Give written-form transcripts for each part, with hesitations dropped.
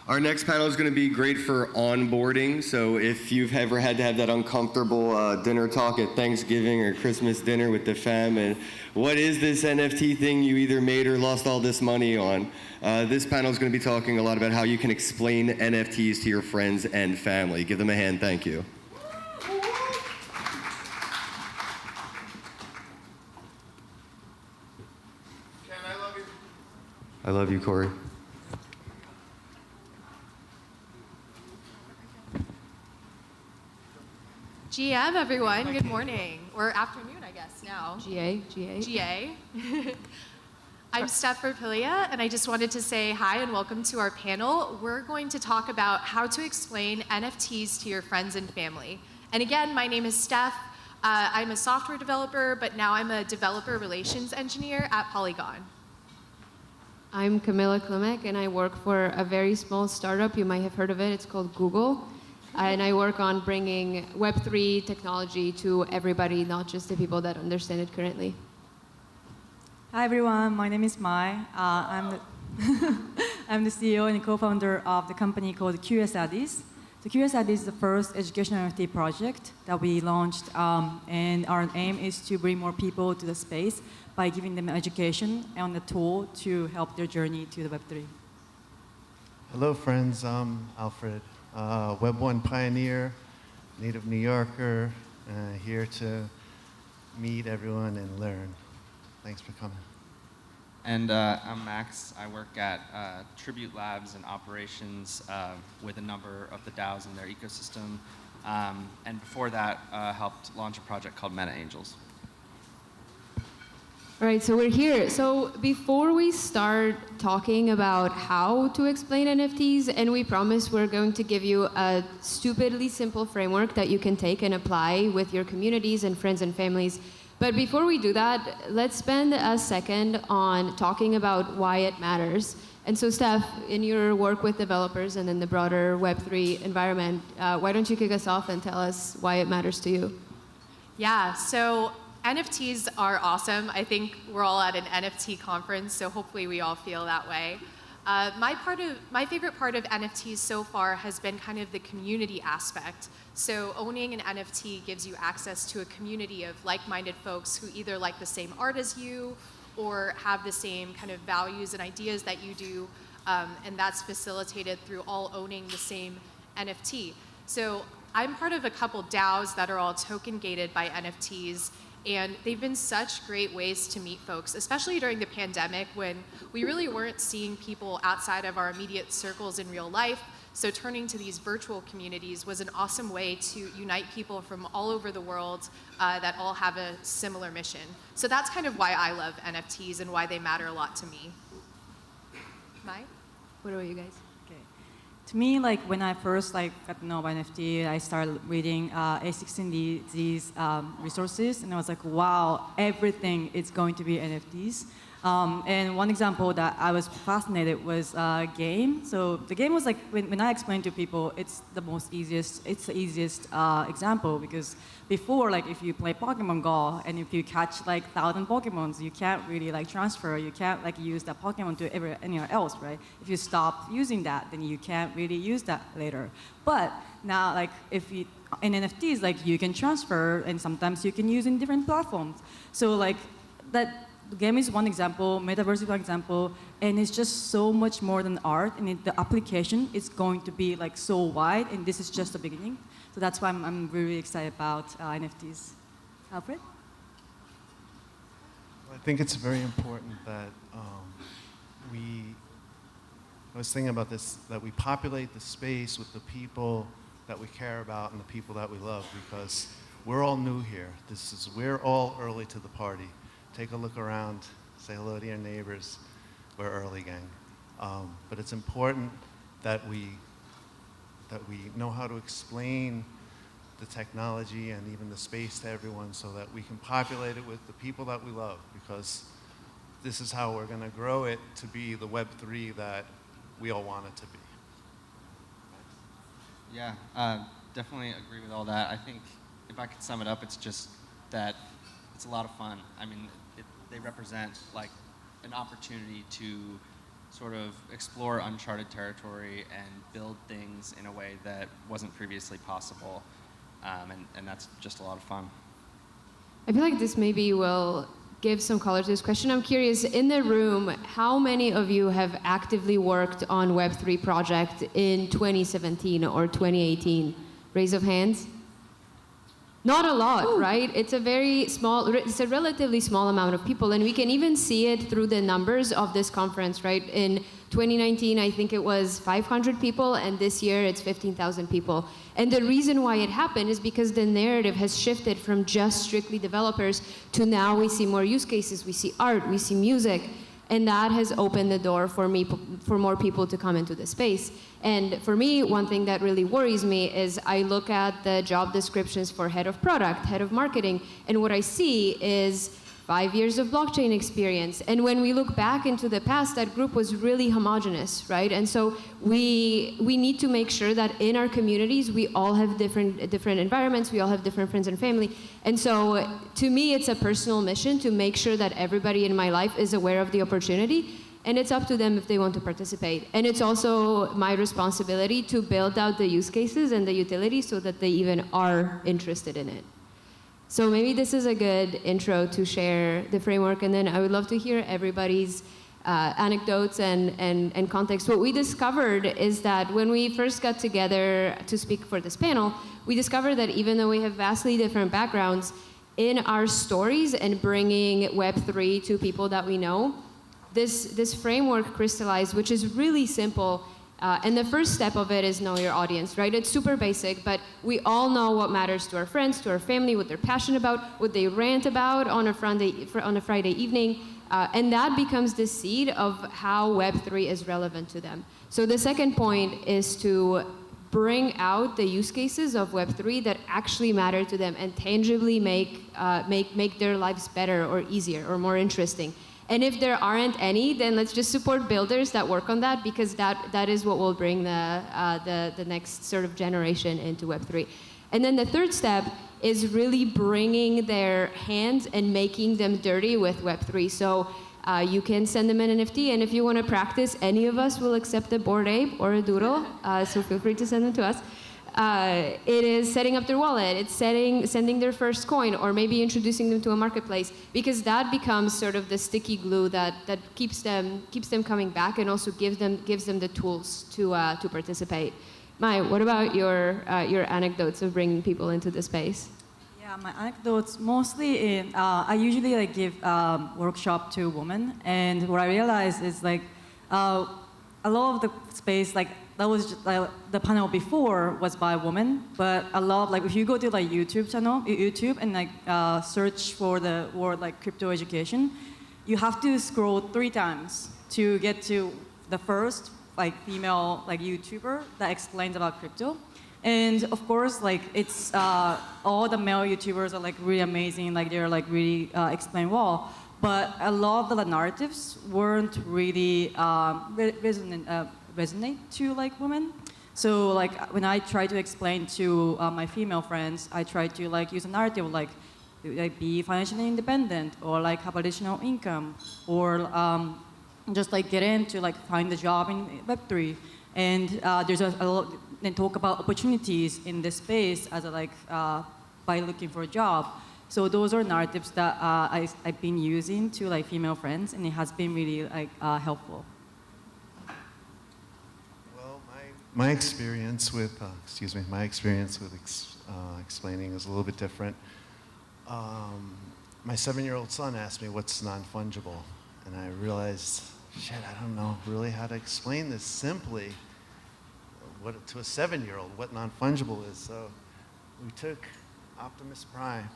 Our next panel is going to be great for onboarding. So if you've ever had to have that uncomfortable dinner talk at Thanksgiving or Christmas dinner with the fam, and what is this NFT thing you either made or lost all this money on? This panel is going to be talking a lot about how you can explain NFTs to your friends and family. Give them a hand. Thank you. Ken, I love you. I love you, Corey. GM, everyone. Good morning, or afternoon, I guess, now. GA. I'm Steph Orpilla, and I just wanted to say hi and welcome to our panel. We're going to talk about how to explain NFTs to your friends and family. And again, my name is Steph. I'm a software developer, but now I'm a developer relations engineer at Polygon. I'm Kamila Klimek, and I work for a very small startup. You might have heard of it. It's called Google. And I work on bringing Web3 technology to everybody, not just the people that understand it currently. Hi, everyone. My name is Mai. I'm the CEO and co-founder of the company called QSADIS. So QSADIS is the first educational NFT project that we launched, and our aim is to bring more people to the space by giving them education and a tool to help their journey to the Web3. Hello, friends. I'm Alfred. Web 1 pioneer, native New Yorker, here to meet everyone and learn. Thanks for coming. And I'm Max. I work at Tribute Labs and operations with a number of the DAOs in their ecosystem. And before that, helped launch a project called Meta Angels. All right, so we're here. So before we start talking about how to explain NFTs, and we promise we're going to give you a stupidly simple framework that you can take and apply with your communities and friends and families. But before we do that, let's spend a second on talking about why it matters. And so Steph, in your work with developers and in the broader Web3 environment, why don't you kick us off and tell us why it matters to you? Yeah, so NFTs are awesome. I think we're all at an NFT conference, so hopefully we all feel that way. My favorite part of NFTs so far has been kind of the community aspect. So owning an NFT gives you access to a community of like-minded folks who either like the same art as you or have the same kind of values and ideas that you do, and that's facilitated through all owning the same NFT. So I'm part of a couple DAOs that are all token gated by NFTs, and they've been such great ways to meet folks, especially during the pandemic when we really weren't seeing people outside of our immediate circles in real life. So turning to these virtual communities was an awesome way to unite people from all over the world that all have a similar mission. So that's kind of why I love NFTs and why they matter a lot to me. Mai? What about you guys? To me, like when I first got to know about NFT, I started reading A16Z's resources, and I was like, wow, everything is going to be NFTs. And one example that I was fascinated was a game. So the game was like, when I explained to people, it's the easiest example, because before, like if you play Pokemon Go and if you catch like 1,000 Pokemons, you can't really like transfer, you can't like use that Pokemon to anywhere else, right? If you stop using that, then you can't really use that later. But now, like if you, in NFTs, like you can transfer, and sometimes you can use in different platforms. So like that. The game is one example, metaverse is one example, and it's just so much more than art, and the application is going to be like so wide, and this is just the beginning. So that's why I'm really excited about NFTs. Alfred? I think it's very important that I was thinking about this, that we populate the space with the people that we care about and the people that we love, because we're all new here. We're all early to the party. Take a look around, say hello to your neighbors. We're early, gang. But it's important that we know how to explain the technology and even the space to everyone so that we can populate it with the people that we love, because this is how we're going to grow it to be the Web3 that we all want it to be. Yeah, definitely agree with all that. I think if I could sum it up, it's just that it's a lot of fun. I mean, they represent like an opportunity to sort of explore uncharted territory and build things in a way that wasn't previously possible. And that's just a lot of fun. I feel like this maybe will give some color to this question. I'm curious, in the room, how many of you have actively worked on Web3 project in 2017 or 2018? Raise of hands. Not a lot, Ooh. right? It's a very small, it's a relatively small amount of people, and we can even see it through the numbers of this conference, right? In 2019, I think it was 500 people, and this year it's 15,000 people. And the reason why it happened is because the narrative has shifted from just strictly developers to now we see more use cases, we see art, we see music, and that has opened the door for more people to come into the space. And for me, one thing that really worries me is I look at the job descriptions for head of product, head of marketing, and what I see is 5 years of blockchain experience. And when we look back into the past, that group was really homogenous, right? And so we need to make sure that in our communities, we all have different environments, we all have different friends and family. And so to me, it's a personal mission to make sure that everybody in my life is aware of the opportunity, and it's up to them if they want to participate. And it's also my responsibility to build out the use cases and the utility so that they even are interested in it. So maybe this is a good intro to share the framework, and then I would love to hear everybody's anecdotes and context. What we discovered is that when we first got together to speak for this panel, we discovered that even though we have vastly different backgrounds, in our stories and bringing Web3 to people that we know, this framework crystallized, which is really simple. And the first step of it is know your audience, right? It's super basic, but we all know what matters to our friends, to our family, what they're passionate about, what they rant about on a Friday evening. And that becomes the seed of how Web3 is relevant to them. So the second point is to bring out the use cases of Web3 that actually matter to them and tangibly make their lives better or easier or more interesting. And if there aren't any, then let's just support builders that work on that, because that is what will bring the next sort of generation into Web3. And then the third step is really bringing their hands and making them dirty with Web3. So you can send them an NFT, and if you want to practice, any of us will accept a Bored Ape or a Doodle, so feel free to send them to us. It is setting up their wallet, it's sending their first coin, or maybe introducing them to a marketplace, because that becomes sort of the sticky glue that keeps them coming back and also gives them the tools to participate. Mai, what about your anecdotes of bringing people into the space? Yeah, my anecdotes mostly I usually give workshop to women, and what I realized is a lot of the space that was just, the panel before was by women, but a lot of if you go to YouTube and search for the word crypto education, you have to scroll 3 times to get to the first female YouTuber that explains about crypto. And of course, it's all the male YouTubers are really amazing, they're really explain well. But a lot of the narratives weren't really resonate to women. So when I try to explain to my female friends, I try to use a narrative be financially independent, or have additional income, or just get into find a job in Web3. And there's a lot, and talk about opportunities in this space as by looking for a job. So those are narratives that I've been using to female friends, and it has been really helpful. Well, my experience with explaining is a little bit different. My 7-year-old son asked me what's non-fungible, and I realized, shit, I don't know really how to explain this simply to a 7-year-old what non-fungible is. So we took Optimus Prime,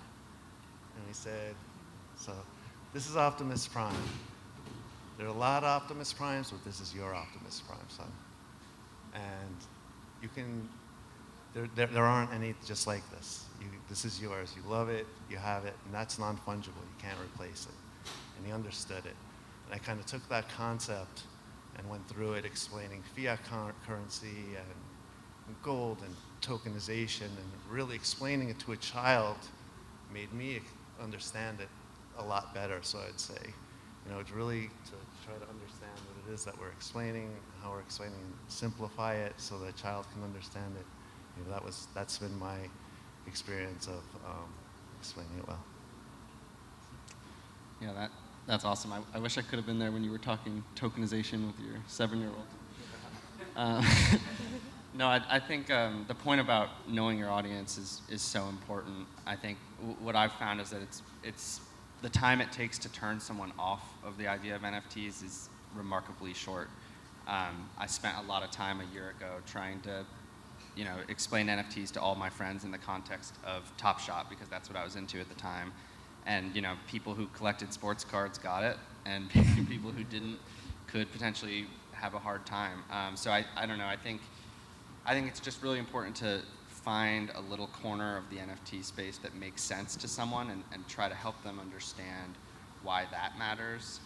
and we said, so this is Optimus Prime. There are a lot of Optimus Primes, but this is your Optimus Prime, son. And you can, there aren't any just like this. This is yours. You love it, you have it, and that's non-fungible. You can't replace it. And he understood it. And I kind of took that concept and went through it, explaining fiat currency and gold and tokenization, and really explaining it to a child made me understand it a lot better. So I'd say, it's really to try to understand what it it is that we're explaining, how we're explaining, simplify it so that a child can understand it. You know, that's been my experience of explaining it well. Yeah, that's awesome. I wish I could have been there when you were talking tokenization with your 7-year-old. No, I think the point about knowing your audience is so important. I think what I've found is that it's the time it takes to turn someone off of the idea of NFTs is remarkably short. I spent a lot of time a year ago trying to, explain NFTs to all my friends in the context of Top Shot, because that's what I was into at the time. And people who collected sports cards got it, and people who didn't could potentially have a hard time. So I don't know. I think it's just really important to find a little corner of the NFT space that makes sense to someone and try to help them understand why that matters.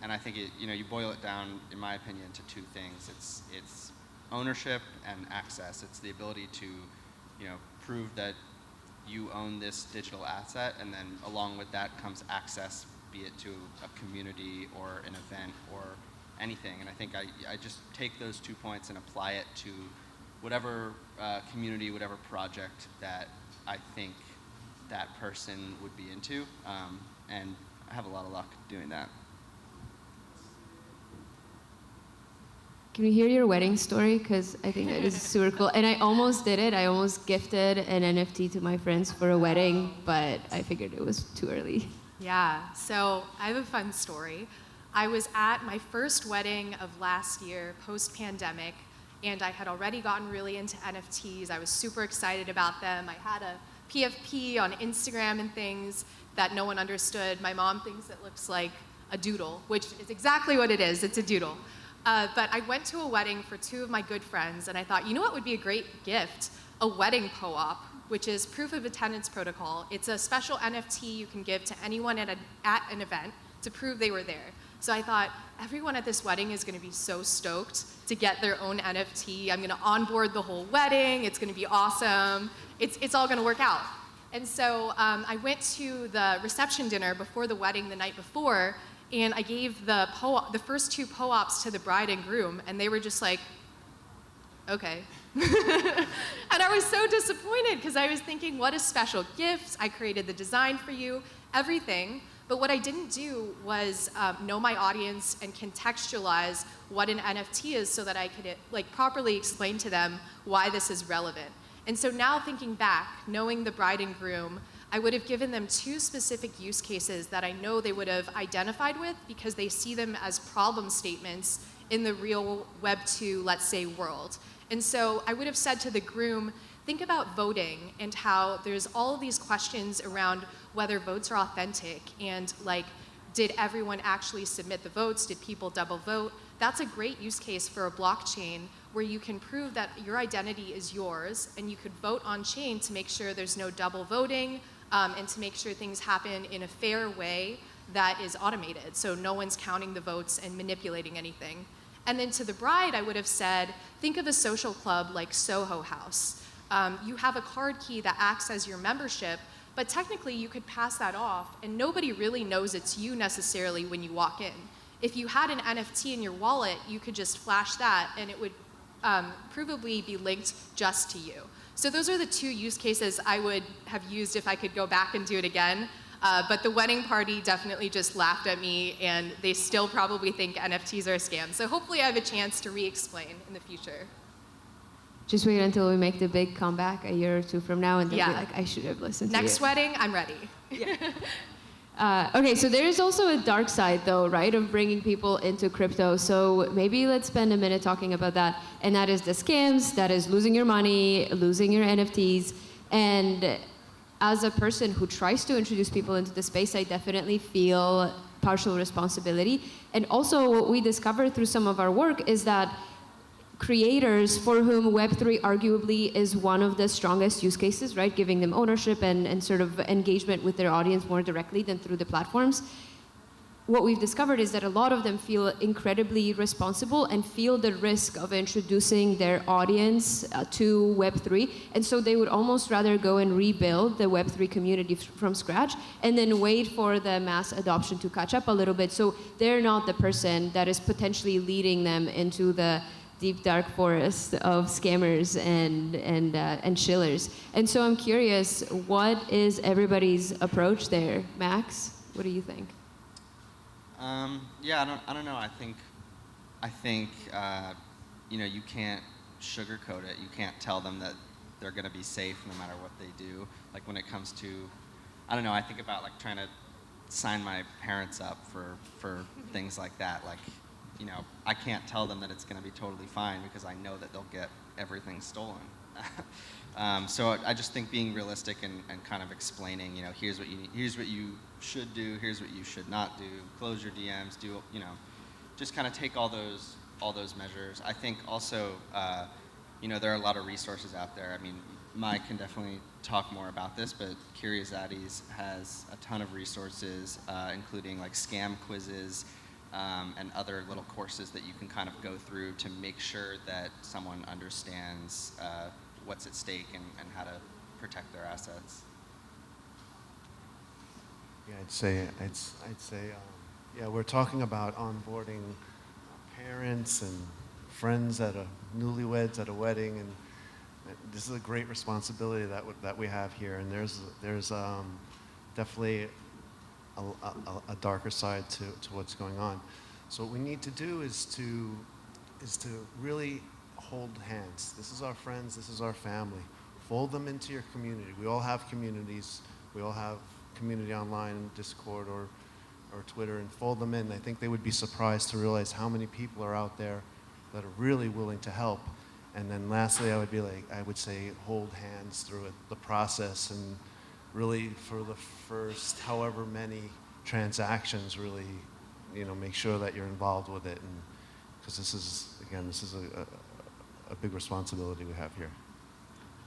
And I think you boil it down, in my opinion, to two things. It's ownership and access. It's the ability to, prove that you own this digital asset, and then along with that comes access, be it to a community or an event or anything. And I think I just take those 2 points and apply it to whatever community, whatever project that I think that person would be into. And I have a lot of luck doing that. Can we hear your wedding story? Because I think that is super cool. And I almost did it. I almost gifted an NFT to my friends for a wedding, but I figured it was too early. Yeah, so I have a fun story. I was at my first wedding of last year, post-pandemic, and I had already gotten really into NFTs. I was super excited about them. I had a PFP on Instagram and things that no one understood. My mom thinks it looks like a doodle, which is exactly what it is. It's a doodle. But I went to a wedding for two of my good friends, and I thought, you know what would be a great gift? A wedding POAP, which is proof of attendance protocol. It's a special NFT you can give to anyone at an event to prove they were there. So I thought, everyone at this wedding is gonna be so stoked to get their own NFT. I'm gonna onboard the whole wedding. It's gonna be awesome. It's all gonna work out. And so I went to the reception dinner before the wedding the night before, and I gave the first two POAPs to the bride and groom, and they were just like, okay. And I was so disappointed because I was thinking, what a special gift. I created the design for you, everything. But what I didn't do was know my audience and contextualize what an NFT is so that I could properly explain to them why this is relevant. And so now thinking back, knowing the bride and groom, I would have given them two specific use cases that I know they would have identified with because they see them as problem statements in the real Web 2, let's say, world. And so I would have said to the groom, think about voting and how there's all of these questions around whether votes are authentic and did everyone actually submit the votes? Did people double vote? That's a great use case for a blockchain where you can prove that your identity is yours and you could vote on chain to make sure there's no double voting and to make sure things happen in a fair way that is automated. So no one's counting the votes and manipulating anything. And then to the bride, I would have said, think of a social club like Soho House. You have a card key that acts as your membership, but technically you could pass that off and nobody really knows it's you necessarily when you walk in. If you had an NFT in your wallet, you could just flash that and it would provably be linked just to you. So those are the two use cases I would have used if I could go back and do it again. But the wedding party definitely just laughed at me and they still probably think NFTs are a scam. So hopefully I have a chance to re-explain in the future. Just wait until we make the big comeback a year or two from now and then be like, I should have listened to you. Next wedding, I'm ready. Okay, so there is also a dark side, though, right, of bringing people into crypto. So maybe let's spend a minute talking about that. And that is the scams, that is losing your money, losing your NFTs. And as a person who tries to introduce people into the space, I definitely feel partial responsibility. And also what we discovered through some of our work is that creators for whom Web3 arguably is one of the strongest use cases, right? Giving them ownership and sort of engagement with their audience more directly than through the platforms. what we've discovered is that a lot of them feel incredibly responsible and feel the risk of introducing their audience to Web3. And so they would almost rather go and rebuild the Web3 community from scratch and then wait for the mass adoption to catch up a little bit. So they're not the person that is potentially leading them into the deep dark forest of scammers and chillers. And so I'm curious, what is everybody's approach there? Max, what do you think? Yeah, I don't know. I think you can't sugarcoat it. You can't tell them that they're going to be safe no matter what they do. Like when it comes to, I don't know. I think about like trying to sign my parents up for things like that. Like, I can't tell them that it's going to be totally fine because I know that they'll get everything stolen. So I just think being realistic and kind of explaining, here's what you should do, here's what you should not do, close your DMs, just kind of take all those measures. I think also, there are a lot of resources out there. I mean, Mike can definitely talk more about this, but Curiosities has a ton of resources, including like scam quizzes, and other little courses that you can kind of go through to make sure that someone understands what's at stake and how to protect their assets. Yeah, I'd say, we're talking about onboarding parents and friends newlyweds at a wedding, and this is a great responsibility that we have here. And there's definitely a darker side to what's going on. So what we need to do is to really hold hands. This is our friends, this is our family. Fold them into your community. We all have communities. We all have community online, Discord or Twitter, and fold them in. I think they would be surprised to realize how many people are out there that are really willing to help. And then lastly, I would say hold hands through the process, and really for the first however many transactions, really, make sure that you're involved with it, and because this is a big responsibility we have here.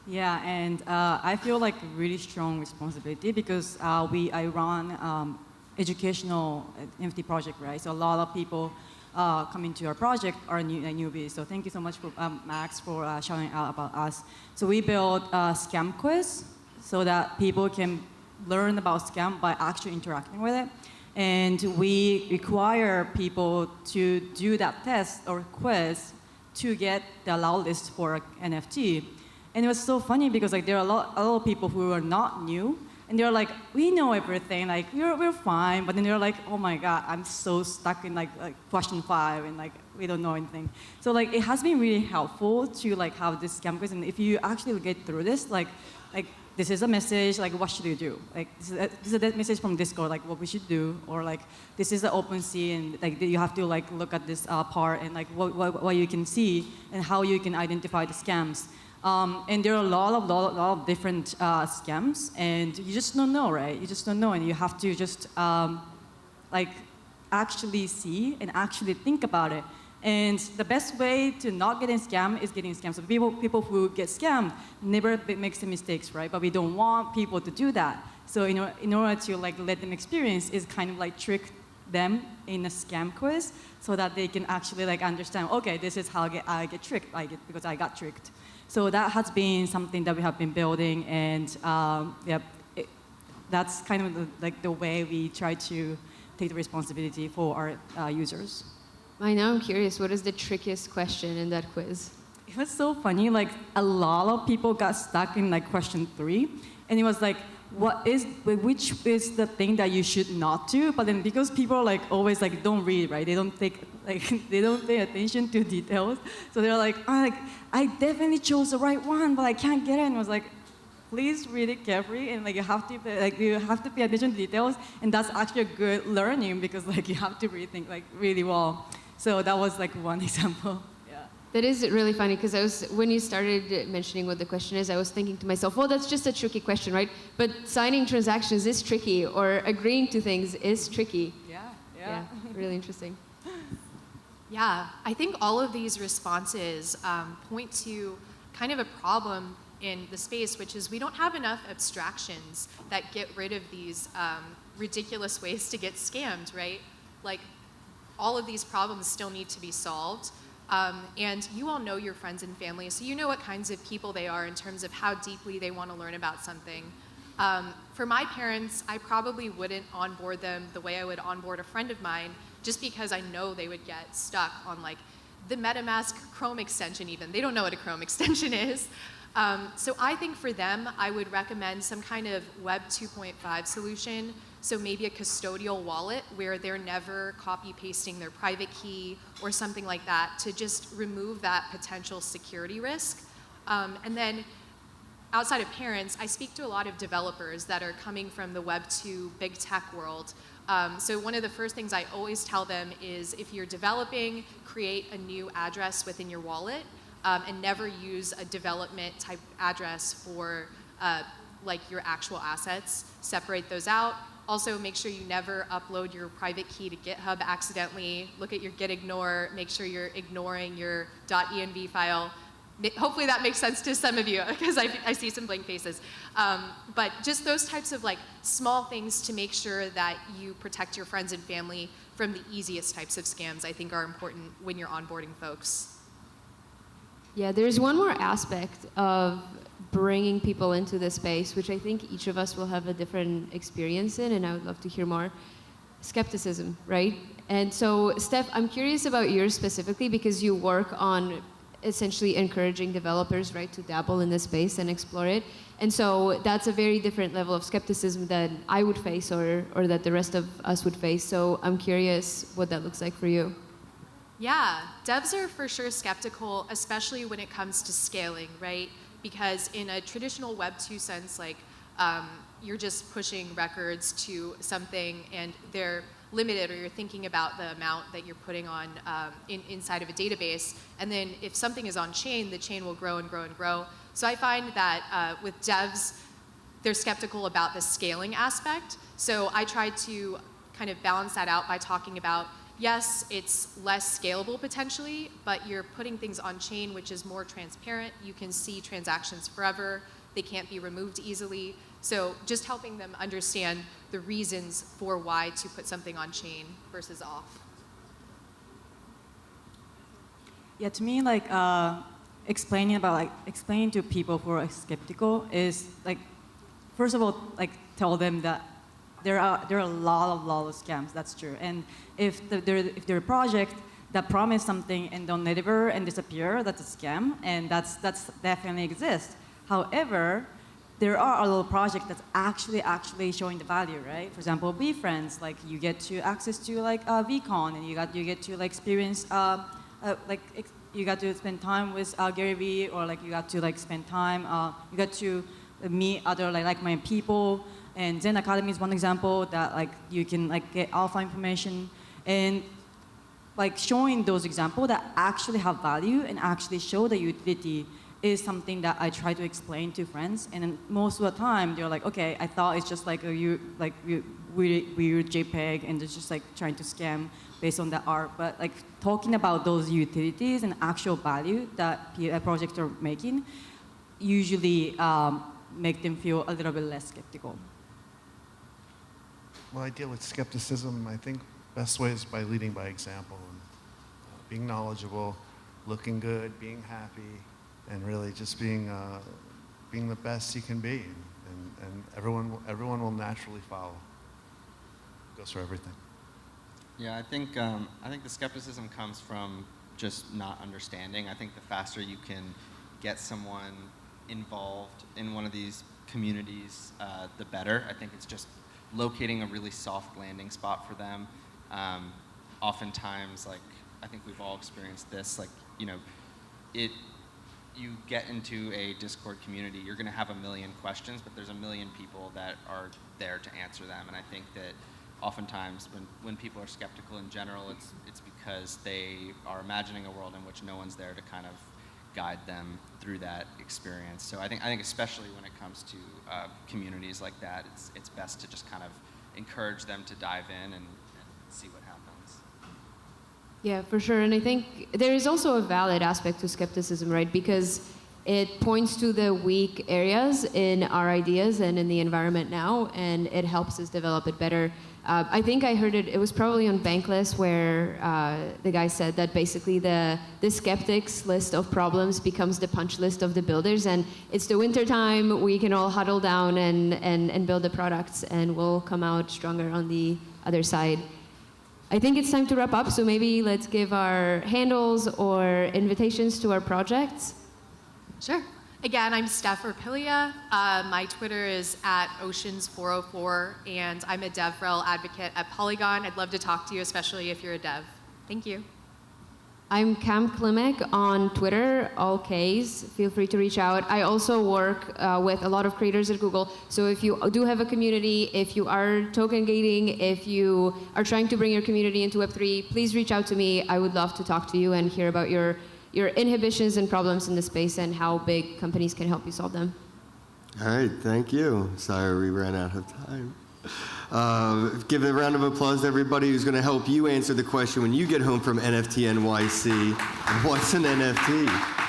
Yeah, and I feel like a really strong responsibility because I run educational NFT project, right? So a lot of people coming to our project are newbies. So thank you so much for Max for shouting out about us. So we built a scam quiz so that people can learn about scam by actually interacting with it. And we require people to do that test or quiz to get the allow list for an NFT. And it was so funny because there are a lot of people who are not new, and they're like, we know everything, like we're fine. But then they're like, oh my God, I'm so stuck in like question 5, and we don't know anything. So it has been really helpful to have this scam quiz. And if you actually get through this, this is a message, what should you do? This is a message from Discord, what we should do, or this is the OpenSea, and you have to look at this part and what you can see and how you can identify the scams. And there are a lot of different scams, and you just don't know, right? You just don't know, and you have to just actually see and actually think about it. And the best way to not getting scammed is getting scammed. So people who get scammed never make some mistakes, right? But we don't want people to do that. So in order to let them experience is kind of trick them in a scam quiz so that they can actually understand, okay, this is how I get tricked, because I got tricked. So that has been something that we have been building, and that's kind of the way we try to take the responsibility for our users. Now I'm curious, what is the trickiest question in that quiz? It was so funny, a lot of people got stuck in question 3, and it was which is the thing that you should not do? But then because people are always don't read, right? They don't take they don't pay attention to details. So they're I definitely chose the right one, but I can't get it. And I was please read it carefully, and you have to pay attention to details, and that's actually a good learning because you have to rethink really well. So that was one example. Yeah. That is really funny because when you started mentioning what the question is, I was thinking to myself, well, that's just a tricky question, right? But signing transactions is tricky, or agreeing to things is tricky. Yeah. Really interesting. Yeah, I think all of these responses point to kind of a problem in the space, which is we don't have enough abstractions that get rid of these ridiculous ways to get scammed, right? like all of these problems still need to be solved. And you all know your friends and family, so you know what kinds of people they are in terms of how deeply they want to learn about something. For my parents, I probably wouldn't onboard them the way I would onboard a friend of mine, just because I know they would get stuck on like the MetaMask Chrome extension even. They don't know what a Chrome extension is. So I think for them, I would recommend some kind of Web 2.5 solution. So maybe a custodial wallet where they're never copy pasting their private key or something like that to just remove that potential security risk. And then outside of parents, I speak to a lot of developers that are coming from the Web 2 big tech world. So one of the first things I always tell them is if you're developing, create a new address within your wallet and never use a development type address for like your actual assets. Separate those out. Also, make sure you never upload your private key to GitHub accidentally. Look at your git ignore. Make sure you're ignoring your .env file. Hopefully that makes sense to some of you, because I see some blank faces. But just those types of like small things to make sure that you protect your friends and family from the easiest types of scams, I think are important when you're onboarding folks. Yeah, there's one more aspect of bringing people into the space, which I think each of us will have a different experience in, and I would love to hear more. Skepticism, right? And so, Steph, I'm curious about yours specifically because you work on essentially encouraging developers, right, to dabble in this space and explore it. And so that's a very different level of skepticism that I would face or that the rest of us would face. So I'm curious what that looks like for you. Yeah, devs are for sure skeptical, especially when it comes to scaling, right? Because in a traditional Web 2 sense, like you're just pushing records to something and they're limited, or you're thinking about the amount that you're putting on inside of a database. And then if something is on chain, the chain will grow and grow and grow. So I find that with devs, they're skeptical about the scaling aspect. So I try to kind of balance that out by talking about, yes, it's less scalable potentially, but you're putting things on chain, which is more transparent. You can see transactions forever. They can't be removed easily. So just helping them understand the reasons for why to put something on chain versus off. Yeah, to me, like explaining to people who are skeptical is like, first of all, like tell them that there are a lot of scams. That's true. And if they're a project that promise something and don't deliver and disappear, that's a scam, and that's definitely exists. However, there are a lot of projects that's actually showing the value, right? For example, BeFriends, like you get to access to like VCon, and you get to like experience you got to spend time with Gary Vee, or like you got to like spend time, you got to meet other like-minded people. And Zen Academy is one example that like you can like get alpha information, and like showing those examples that actually have value and actually show the utility is something that I try to explain to friends. And then most of the time they're like, okay, I thought it's just like a weird JPEG and it's just like trying to scam based on the art. But like talking about those utilities and actual value that projects are making usually make them feel a little bit less skeptical. Well, I deal with skepticism, I think best way is by leading by example and being knowledgeable, looking good, being happy, and really just being the best you can be, and everyone will naturally follow. Goes for everything. Yeah, I think the skepticism comes from just not understanding. I think the faster you can get someone involved in one of these communities, the better. I think it's just locating a really soft landing spot for them. Oftentimes, like I think we've all experienced this, like you get into a Discord community, you're going to have a million questions, but there's a million people that are there to answer them. And I think that oftentimes when people are skeptical in general, it's because they are imagining a world in which no one's there to kind of guide them through that experience. So I think especially when it comes to communities like that, it's best to just kind of encourage them to dive in and see what happens. Yeah, for sure. And I think there is also a valid aspect to skepticism, right? Because it points to the weak areas in our ideas and in the environment now, and it helps us develop it better. I think I heard it was probably on Bankless where the guy said that basically the skeptics list of problems becomes the punch list of the builders, and it's the winter time, we can all huddle down and build the products, and we'll come out stronger on the other side. I think it's time to wrap up, so maybe let's give our handles or invitations to our projects. Sure. Again, I'm Steph Orpilla. My Twitter is @oceans404, and I'm a DevRel advocate at Polygon. I'd love to talk to you, especially if you're a dev. Thank you. I'm Klimek on Twitter, all Ks. Feel free to reach out. I also work with a lot of creators at Google. So if you do have a community, if you are token gating, if you are trying to bring your community into Web3, please reach out to me. I would love to talk to you and hear about your inhibitions and problems in the space and how big companies can help you solve them. All right, thank you. Sorry we ran out of time. Give a round of applause to everybody who's going to help you answer the question when you get home from NFT NYC. What's an NFT?